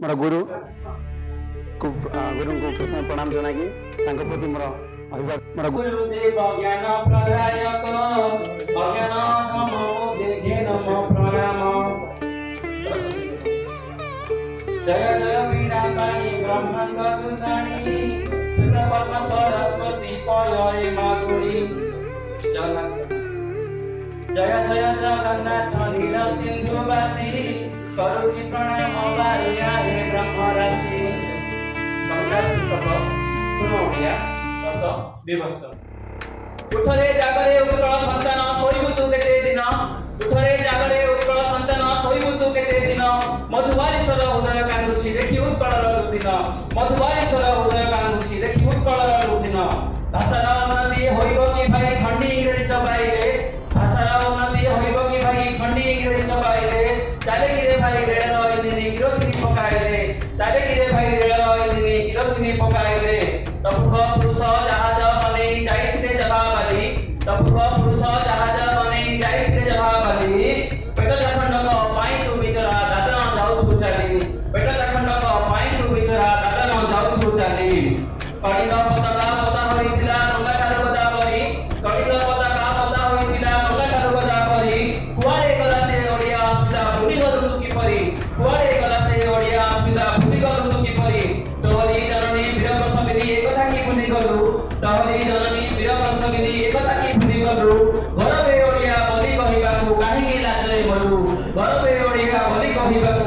मोर गुरु को प्रथम प्रणाम जना कि प्रति मोर अभिवादन मोर गुरुदेव ज्ञान प्रदायक अज्ञान धम जे नमो प्रणाम। जय जय वीणापाणि ब्रह्मांड दुर्दाणी सुत पद्म सरस्वती पय माधुरी। जय जय जगन्नाथ नील सिंधुवासी करुषि प्रणाम बारुया हे ब्रह्म राशि। गंगा शीर्षक सुनो ओडिया दश विभत्स। उठरे जागरे उत्कल संतान सोइबु तु केते दिन। उठरे जागरे उत्कल संतान सोइबु तु केते दिन। मधुबारीश्वर हृदय कांदुछि देखि उत्कलर दिन। मधुबारीश्वर हृदय कांदुछि देखि उत्कलर दिन। भाषार उन्नति होइब कि भाई खंडी इंग्रेजी चबाइले। भाषार उन्नति होइब कि भाई खंडी इंग्रेजी चबाइले। चाले कि रे भाई रेल इंजिन किरोसिनी पकाइले। चाले कि रे भाई रेल इंजिन किरोसिनी पकाइले। तपुग पुरुष जहाज बने जाइथिले जवाबाली। तपुग पुरुष जहाज बने जाइथिले जवाबाली। पेट जाखंडक पाई तू बिचरा दादन जाउछु चाली। पेट जाखंडक पाई तू बिचरा दादन जाउछु चाली। कलिंग पताका पता होइतिला नंगा ठारो बजा परी। कलिंग पताका पता होइतिला नंगा ठारो बजा परी। कुआरे गला से ओडिया अस्मिता भूली गलु की परी। कुआरे गला से ओडिया अस्मिता भूली गलु की परी। तोहरी जननी वीर प्रसविनी एकथा की भूली गलु। तोहरी जननी वीर प्रसविनी एकथा की भूली गलु। गरबे ओडिया बोली कहिबाकू काहिनी लाजरे मरु। गरबे ओडिया बोली कहिबाकू